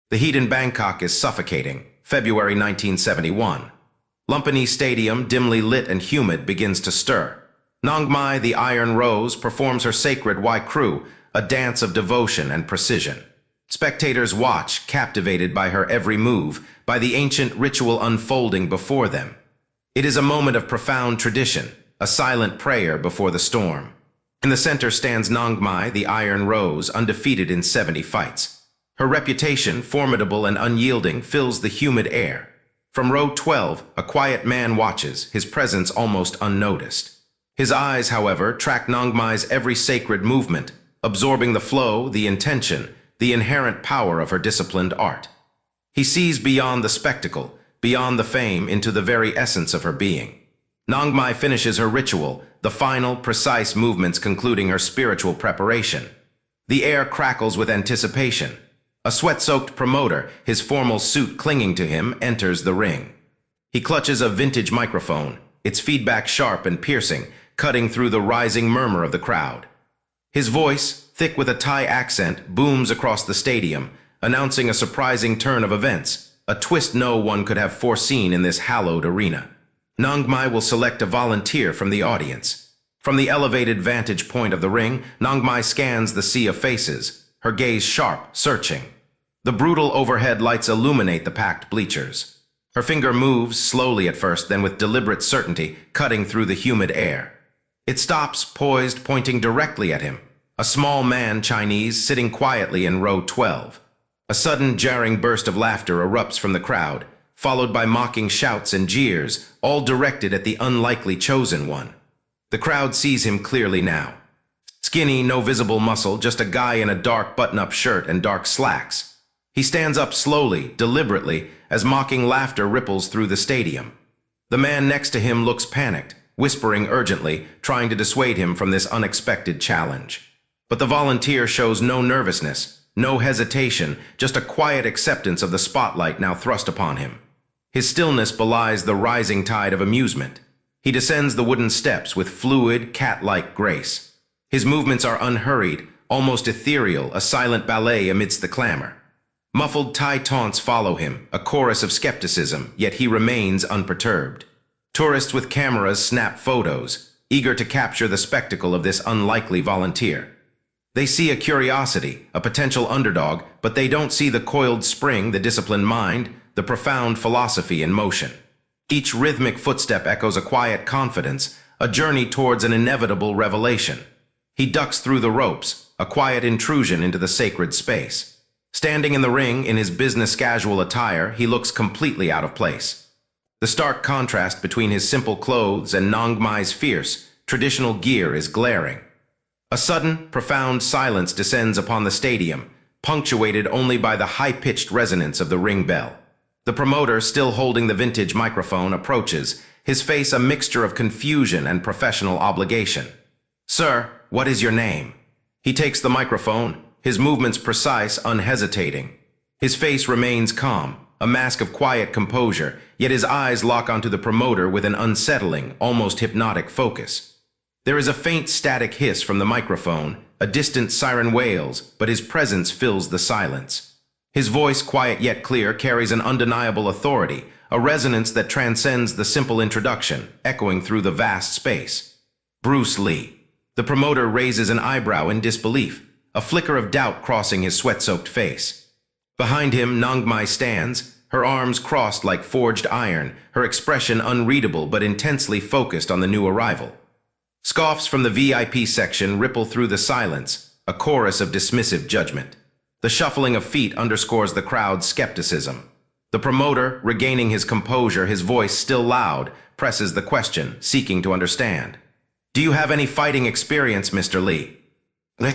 The heat in Bangkok is suffocating. February 1971. Lumpinee Stadium, dimly lit and humid, begins to stir. Nongmai, the Iron Rose, performs her sacred Wai Kru, a dance of devotion and precision. Spectators watch, captivated by her every move, by the ancient ritual unfolding before them. It is a moment of profound tradition, a silent prayer before the storm. In the center stands Nongmai, the Iron Rose, undefeated in 70 fights. Her reputation, formidable and unyielding, fills the humid air. From row 12, a quiet man watches, his presence almost unnoticed. His eyes, however, track Nongmai's every sacred movement, absorbing the flow, the intention, the inherent power of her disciplined art. He sees beyond the spectacle, beyond the fame, into the very essence of her being. Nongmai finishes her ritual, the final, precise movements concluding her spiritual preparation. The air crackles with anticipation. A sweat-soaked promoter, his formal suit clinging to him, enters the ring. He clutches a vintage microphone, its feedback sharp and piercing, cutting through the rising murmur of the crowd. His voice, thick with a Thai accent, booms across the stadium, announcing a surprising turn of events, a twist no one could have foreseen in this hallowed arena. Nongmai will select a volunteer from the audience. From the elevated vantage point of the ring, Nongmai scans the sea of faces, her gaze sharp, searching. The brutal overhead lights illuminate the packed bleachers. Her finger moves, slowly at first, then with deliberate certainty, cutting through the humid air. It stops, poised, pointing directly at him. A small man, Chinese, sitting quietly in row 12. A sudden, jarring burst of laughter erupts from the crowd, followed by mocking shouts and jeers, all directed at the unlikely chosen one. The crowd sees him clearly now. Skinny, no visible muscle, just a guy in a dark button-up shirt and dark slacks. He stands up slowly, deliberately, as mocking laughter ripples through the stadium. The man next to him looks panicked, whispering urgently, trying to dissuade him from this unexpected challenge. But the volunteer shows no nervousness, no hesitation, just a quiet acceptance of the spotlight now thrust upon him. His stillness belies the rising tide of amusement. He descends the wooden steps with fluid, cat-like grace. His movements are unhurried, almost ethereal, a silent ballet amidst the clamor. Muffled Thai taunts follow him, a chorus of skepticism, yet he remains unperturbed. Tourists with cameras snap photos, eager to capture the spectacle of this unlikely volunteer. They see a curiosity, a potential underdog, but they don't see the coiled spring, the disciplined mind, the profound philosophy in motion. Each rhythmic footstep echoes a quiet confidence, a journey towards an inevitable revelation. He ducks through the ropes, a quiet intrusion into the sacred space. Standing in the ring in his business casual attire, he looks completely out of place. The stark contrast between his simple clothes and Nongmai's fierce, traditional gear is glaring. A sudden, profound silence descends upon the stadium, punctuated only by the high-pitched resonance of the ring bell. The promoter, still holding the vintage microphone, approaches, his face a mixture of confusion and professional obligation. "Sir, what is your name?" He takes the microphone, his movements precise, unhesitating. His face remains calm, a mask of quiet composure, yet his eyes lock onto the promoter with an unsettling, almost hypnotic focus. There is a faint static hiss from the microphone, a distant siren wails, but his presence fills the silence. His voice, quiet yet clear, carries an undeniable authority, a resonance that transcends the simple introduction, echoing through the vast space. Bruce Lee. The promoter raises an eyebrow in disbelief, a flicker of doubt crossing his sweat-soaked face. Behind him, Nongmai stands, her arms crossed like forged iron, her expression unreadable but intensely focused on the new arrival. Scoffs from the VIP section ripple through the silence, a chorus of dismissive judgment. The shuffling of feet underscores the crowd's skepticism. The promoter, regaining his composure, his voice still loud, presses the question, seeking to understand. "Do you have any fighting experience, Mr. Lee?"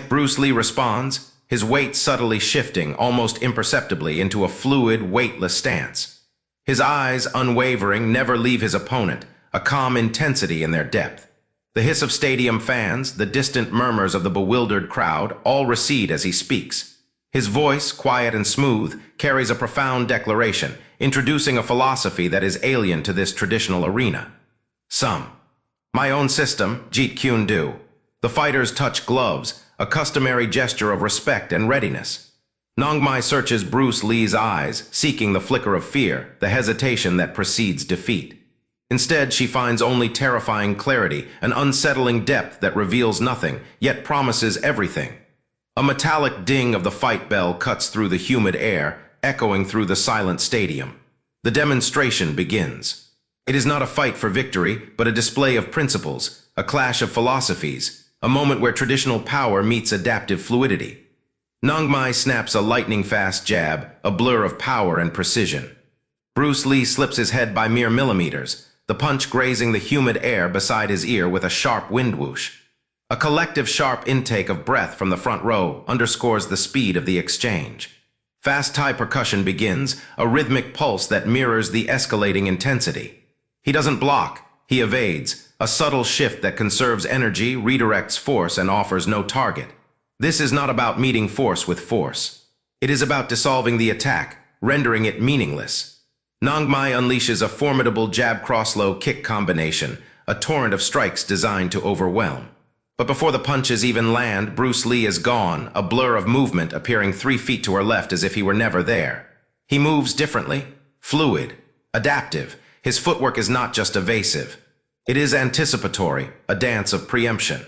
Bruce Lee responds, his weight subtly shifting, almost imperceptibly, into a fluid, weightless stance. His eyes, unwavering, never leave his opponent, a calm intensity in their depth. The hiss of stadium fans, the distant murmurs of the bewildered crowd, all recede as he speaks. His voice, quiet and smooth, carries a profound declaration, introducing a philosophy that is alien to this traditional arena. My own system, Jeet Kune Do. The fighters touch gloves, a customary gesture of respect and readiness. Nongmai searches Bruce Lee's eyes, seeking the flicker of fear, the hesitation that precedes defeat. Instead, she finds only terrifying clarity, an unsettling depth that reveals nothing, yet promises everything. A metallic ding of the fight bell cuts through the humid air, echoing through the silent stadium. The demonstration begins. It is not a fight for victory, but a display of principles, a clash of philosophies, a moment where traditional power meets adaptive fluidity. Nongmai snaps a lightning-fast jab, a blur of power and precision. Bruce Lee slips his head by mere millimeters, the punch grazing the humid air beside his ear with a sharp wind whoosh. A collective sharp intake of breath from the front row underscores the speed of the exchange. Fast Thai percussion begins, a rhythmic pulse that mirrors the escalating intensity. He doesn't block, he evades, a subtle shift that conserves energy, redirects force, and offers no target. This is not about meeting force with force. It is about dissolving the attack, rendering it meaningless. Nongmai unleashes a formidable jab-cross-low kick combination, a torrent of strikes designed to overwhelm. But before the punches even land, Bruce Lee is gone, a blur of movement appearing 3 feet to her left as if he were never there. He moves differently, fluid, adaptive. His footwork is not just evasive. It is anticipatory, a dance of preemption.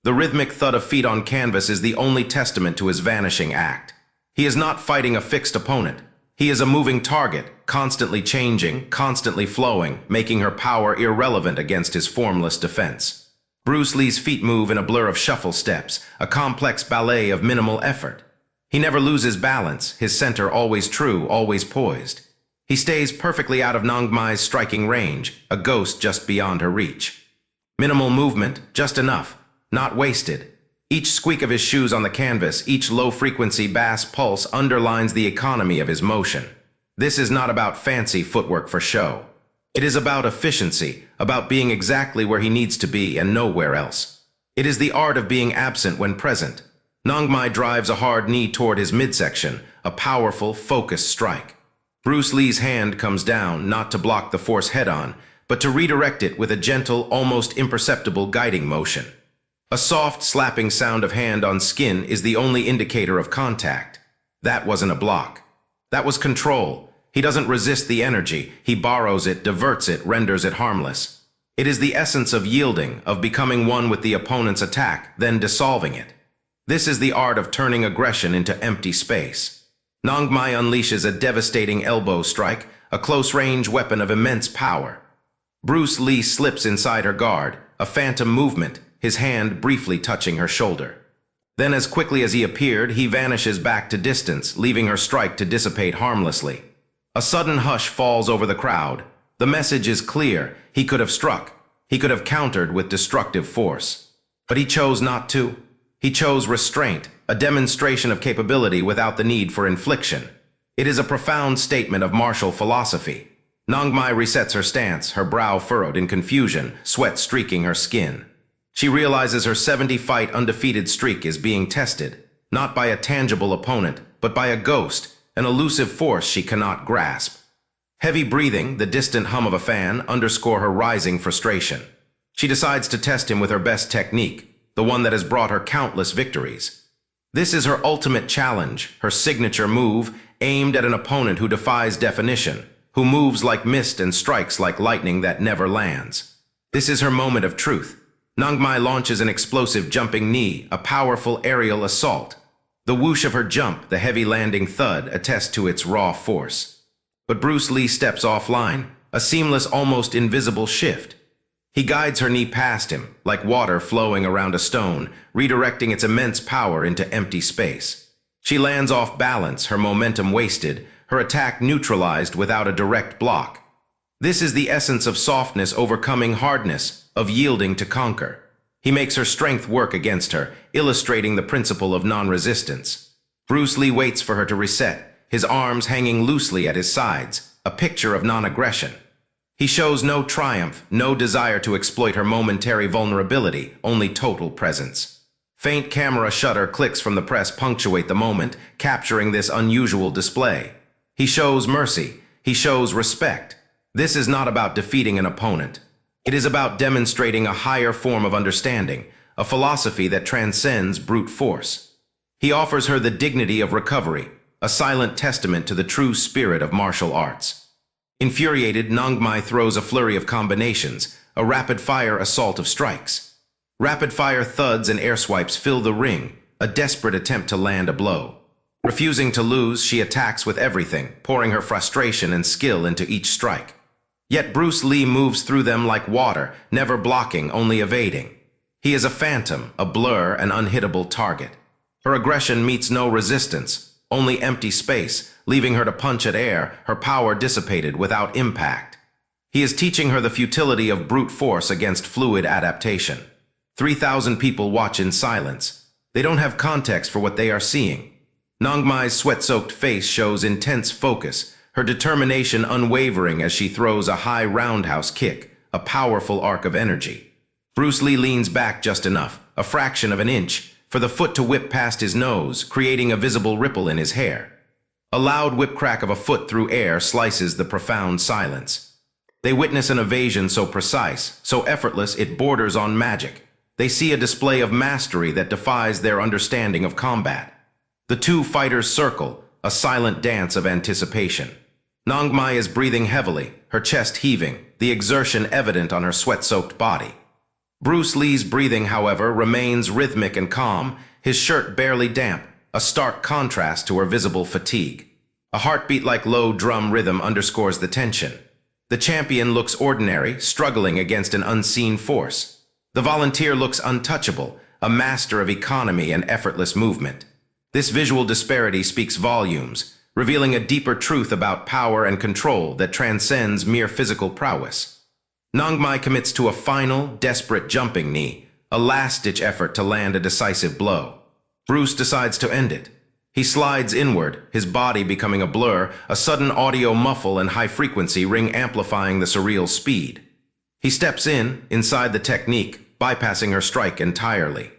The rhythmic thud of feet on canvas is the only testament to his vanishing act. He is not fighting a fixed opponent. He is a moving target, constantly changing, constantly flowing, making her power irrelevant against his formless defense. Bruce Lee's feet move in a blur of shuffle steps, a complex ballet of minimal effort. He never loses balance, his center always true, always poised. He stays perfectly out of Nongmai's striking range, a ghost just beyond her reach. Minimal movement, just enough, not wasted. Each squeak of his shoes on the canvas, each low-frequency bass pulse underlines the economy of his motion. This is not about fancy footwork for show. It is about efficiency, about being exactly where he needs to be and nowhere else. It is the art of being absent when present. Nongmai drives a hard knee toward his midsection, a powerful, focused strike. Bruce Lee's hand comes down, not to block the force head-on, but to redirect it with a gentle, almost imperceptible guiding motion. A soft, slapping sound of hand on skin is the only indicator of contact. That wasn't a block. That was control. He doesn't resist the energy. He borrows it, diverts it, renders it harmless. It is the essence of yielding, of becoming one with the opponent's attack, then dissolving it. This is the art of turning aggression into empty space. Nongmai unleashes a devastating elbow strike, a close-range weapon of immense power. Bruce Lee slips inside her guard, a phantom movement, his hand briefly touching her shoulder. Then as quickly as he appeared, he vanishes back to distance, leaving her strike to dissipate harmlessly. A sudden hush falls over the crowd. The message is clear. He could have struck. He could have countered with destructive force. But he chose not to. He chose restraint, a demonstration of capability without the need for infliction. It is a profound statement of martial philosophy. Nongmai resets her stance, her brow furrowed in confusion, sweat streaking her skin. She realizes her 70-fight undefeated streak is being tested, not by a tangible opponent, but by a ghost, an elusive force she cannot grasp. Heavy breathing, the distant hum of a fan, underscore her rising frustration. She decides to test him with her best technique, the one that has brought her countless victories. This is her ultimate challenge, her signature move, aimed at an opponent who defies definition, who moves like mist and strikes like lightning that never lands. This is her moment of truth. Nongmai launches an explosive jumping knee, a powerful aerial assault. The whoosh of her jump, the heavy landing thud, attest to its raw force. But Bruce Lee steps offline, a seamless, almost invisible shift. He guides her knee past him, like water flowing around a stone, redirecting its immense power into empty space. She lands off balance, her momentum wasted, her attack neutralized without a direct block. This is the essence of softness overcoming hardness, of yielding to conquer. He makes her strength work against her, illustrating the principle of non-resistance. Bruce Lee waits for her to reset, his arms hanging loosely at his sides, a picture of non-aggression. He shows no triumph, no desire to exploit her momentary vulnerability, only total presence. Faint camera shutter clicks from the press punctuate the moment, capturing this unusual display. He shows mercy. He shows respect. This is not about defeating an opponent. It is about demonstrating a higher form of understanding, a philosophy that transcends brute force. He offers her the dignity of recovery, a silent testament to the true spirit of martial arts. Infuriated, Nongmai throws a flurry of combinations, a rapid-fire assault of strikes. Rapid-fire thuds and air swipes fill the ring, a desperate attempt to land a blow. Refusing to lose, she attacks with everything, pouring her frustration and skill into each strike. Yet Bruce Lee moves through them like water, never blocking, only evading. He is a phantom, a blur, an unhittable target. Her aggression meets no resistance, only empty space, leaving her to punch at air, her power dissipated without impact. He is teaching her the futility of brute force against fluid adaptation. 3,000 people watch in silence. They don't have context for what they are seeing. Nongmai's sweat-soaked face shows intense focus, her determination unwavering as she throws a high roundhouse kick, a powerful arc of energy. Bruce Lee leans back just enough, a fraction of an inch, for the foot to whip past his nose, creating a visible ripple in his hair. A loud whip crack of a foot through air slices the profound silence. They witness an evasion so precise, so effortless it borders on magic. They see a display of mastery that defies their understanding of combat. The two fighters circle, a silent dance of anticipation. Nongmai is breathing heavily, her chest heaving, the exertion evident on her sweat-soaked body. Bruce Lee's breathing, however, remains rhythmic and calm, his shirt barely damp, a stark contrast to her visible fatigue. A heartbeat like low drum rhythm underscores the tension. The champion looks ordinary, struggling against an unseen force. The volunteer looks untouchable, a master of economy and effortless movement. This visual disparity speaks volumes, revealing a deeper truth about power and control that transcends mere physical prowess. Nongmai commits to a final, desperate jumping knee, a last-ditch effort to land a decisive blow. Bruce decides to end it. He slides inward, his body becoming a blur, a sudden audio muffle and high-frequency ring amplifying the surreal speed. He steps inside the technique, bypassing her strike entirely.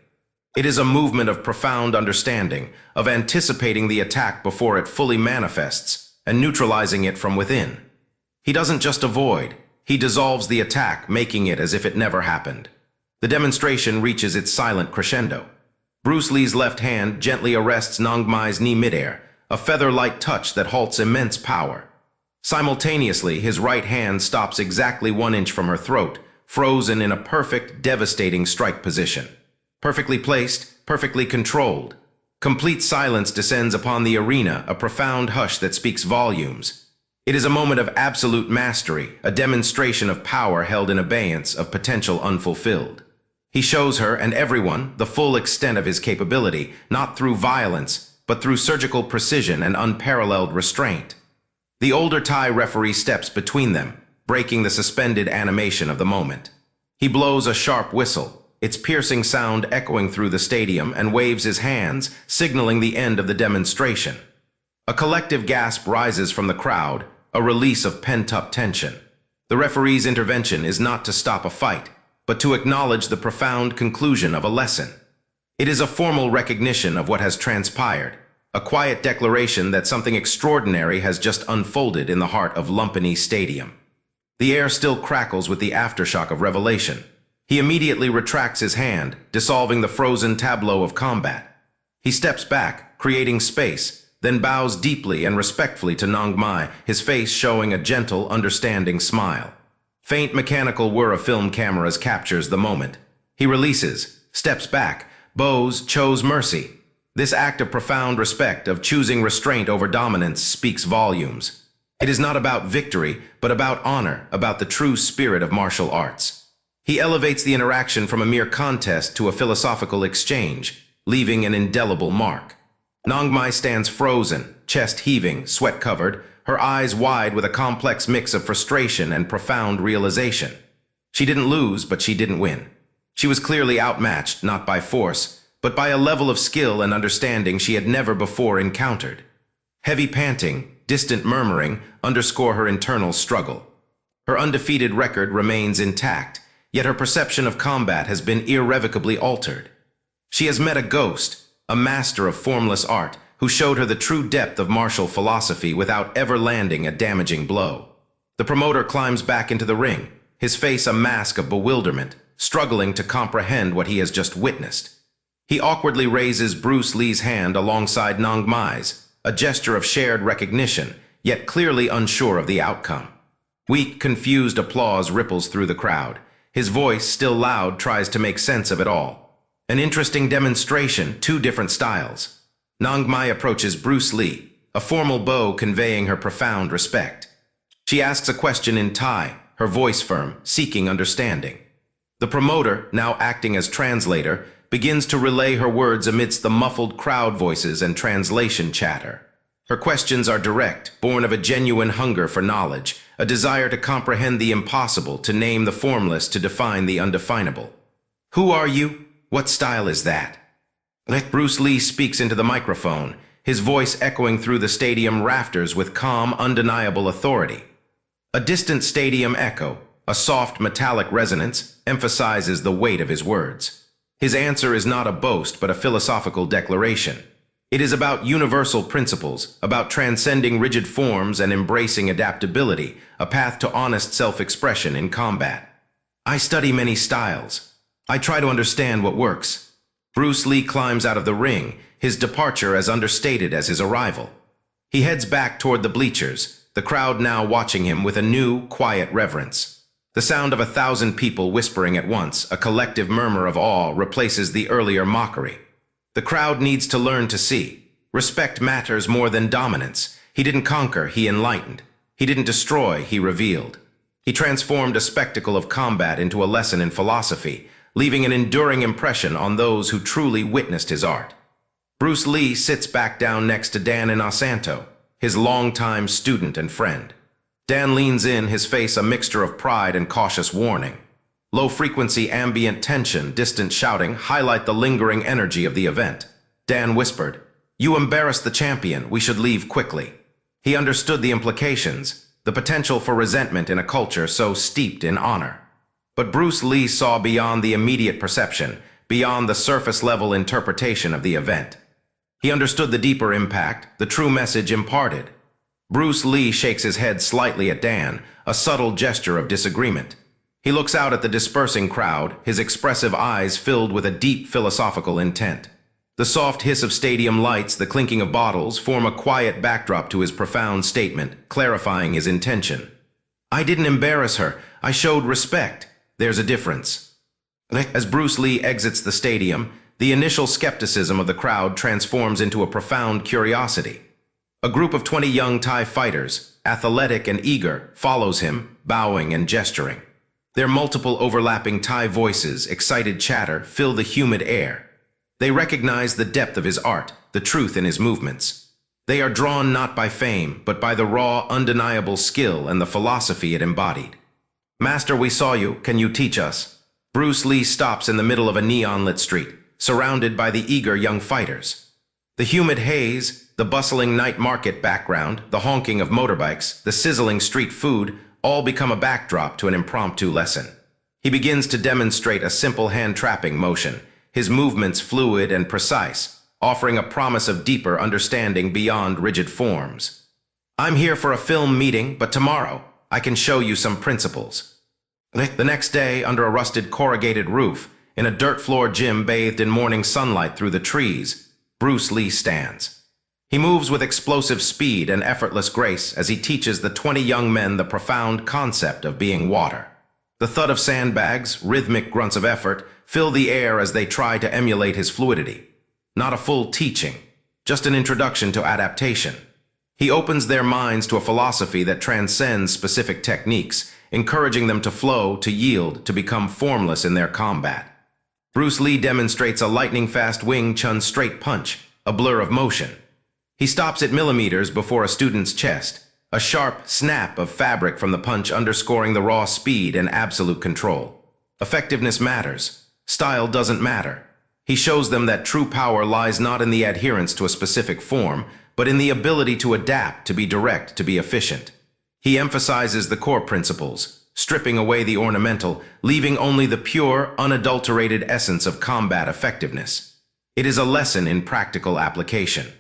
It is a movement of profound understanding, of anticipating the attack before it fully manifests, and neutralizing it from within. He doesn't just avoid, he dissolves the attack, making it as if it never happened. The demonstration reaches its silent crescendo. Bruce Lee's left hand gently arrests Nongmai's knee midair, a feather-light touch that halts immense power. Simultaneously, his right hand stops exactly 1 inch from her throat, frozen in a perfect, devastating strike position. Perfectly placed, perfectly controlled. Complete silence descends upon the arena, a profound hush that speaks volumes. It is a moment of absolute mastery, a demonstration of power held in abeyance, of potential unfulfilled. He shows her and everyone the full extent of his capability, not through violence, but through surgical precision and unparalleled restraint. The older Thai referee steps between them, breaking the suspended animation of the moment. He blows a sharp whistle, its piercing sound echoing through the stadium, and waves his hands, signaling the end of the demonstration. A collective gasp rises from the crowd, a release of pent-up tension. The referee's intervention is not to stop a fight, but to acknowledge the profound conclusion of a lesson. It is a formal recognition of what has transpired, a quiet declaration that something extraordinary has just unfolded in the heart of Lumpinee Stadium. The air still crackles with the aftershock of revelation. He immediately retracts his hand, dissolving the frozen tableau of combat. He steps back, creating space, then bows deeply and respectfully to Nongmai, his face showing a gentle, understanding smile. Faint mechanical whir of film cameras captures the moment. He releases, steps back, bows, chose mercy. This act of profound respect, of choosing restraint over dominance, speaks volumes. It is not about victory, but about honor, about the true spirit of martial arts. He elevates the interaction from a mere contest to a philosophical exchange, leaving an indelible mark. Nongmai stands frozen, chest heaving, sweat-covered, her eyes wide with a complex mix of frustration and profound realization. She didn't lose, but she didn't win. She was clearly outmatched, not by force, but by a level of skill and understanding she had never before encountered. Heavy panting, distant murmuring underscore her internal struggle. Her undefeated record remains intact, yet her perception of combat has been irrevocably altered. She has met a ghost, a master of formless art, who showed her the true depth of martial philosophy without ever landing a damaging blow. The promoter climbs back into the ring, his face a mask of bewilderment, struggling to comprehend what he has just witnessed. He awkwardly raises Bruce Lee's hand alongside Nongmai's, a gesture of shared recognition, yet clearly unsure of the outcome. Weak, confused applause ripples through the crowd. His voice, still loud, tries to make sense of it all. An interesting demonstration, two different styles. Nongmai approaches Bruce Lee, a formal bow conveying her profound respect. She asks a question in Thai, her voice firm, seeking understanding. The promoter, now acting as translator, begins to relay her words amidst the muffled crowd voices and translation chatter. Her questions are direct, born of a genuine hunger for knowledge, a desire to comprehend the impossible, to name the formless, to define the undefinable. Who are you? What style is that? Bruce Lee speaks into the microphone, his voice echoing through the stadium rafters with calm, undeniable authority. A distant stadium echo, a soft metallic resonance, emphasizes the weight of his words. His answer is not a boast but a philosophical declaration. It is about universal principles, about transcending rigid forms and embracing adaptability, a path to honest self-expression in combat. I study many styles. I try to understand what works. Bruce Lee climbs out of the ring, his departure as understated as his arrival. He heads back toward the bleachers, the crowd now watching him with a new, quiet reverence. The sound of 1,000 people whispering at once, a collective murmur of awe, replaces the earlier mockery. The crowd needs to learn to see. Respect matters more than dominance. He didn't conquer, he enlightened. He didn't destroy, he revealed. He transformed a spectacle of combat into a lesson in philosophy, leaving an enduring impression on those who truly witnessed his art. Bruce Lee sits back down next to Dan Inosanto, his longtime student and friend. Dan leans in, his face a mixture of pride and cautious warning. Low-frequency ambient tension, distant shouting highlight the lingering energy of the event. Dan whispered, "You embarrassed the champion, we should leave quickly." He understood the implications, the potential for resentment in a culture so steeped in honor. But Bruce Lee saw beyond the immediate perception, beyond the surface-level interpretation of the event. He understood the deeper impact, the true message imparted. Bruce Lee shakes his head slightly at Dan, a subtle gesture of disagreement. He looks out at the dispersing crowd, his expressive eyes filled with a deep philosophical intent. The soft hiss of stadium lights, the clinking of bottles, form a quiet backdrop to his profound statement, clarifying his intention. "I didn't embarrass her, I showed respect. There's a difference." As Bruce Lee exits the stadium, the initial skepticism of the crowd transforms into a profound curiosity. A group of 20 young Thai fighters, athletic and eager, follows him, bowing and gesturing. Their multiple overlapping Thai voices, excited chatter, fill the humid air. They recognize the depth of his art, the truth in his movements. They are drawn not by fame, but by the raw, undeniable skill and the philosophy it embodied. "Master, we saw you. Can you teach us?" Bruce Lee stops in the middle of a neon-lit street, surrounded by the eager young fighters. The humid haze, the bustling night market background, the honking of motorbikes, the sizzling street food, all become a backdrop to an impromptu lesson. He begins to demonstrate a simple hand-trapping motion, his movements fluid and precise, offering a promise of deeper understanding beyond rigid forms. "I'm here for a film meeting, but tomorrow I can show you some principles." The next day, under a rusted corrugated roof, in a dirt-floor gym bathed in morning sunlight through the trees, Bruce Lee stands. He moves with explosive speed and effortless grace as he teaches the 20 young men the profound concept of being water. The thud of sandbags, rhythmic grunts of effort, fill the air as they try to emulate his fluidity. Not a full teaching, just an introduction to adaptation. He opens their minds to a philosophy that transcends specific techniques, encouraging them to flow, to yield, to become formless in their combat. Bruce Lee demonstrates a lightning-fast Wing Chun straight punch, a blur of motion. He stops at millimeters before a student's chest, a sharp snap of fabric from the punch underscoring the raw speed and absolute control. Effectiveness matters. Style doesn't matter. He shows them that true power lies not in the adherence to a specific form, but in the ability to adapt, to be direct, to be efficient. He emphasizes the core principles, stripping away the ornamental, leaving only the pure, unadulterated essence of combat effectiveness. It is a lesson in practical application.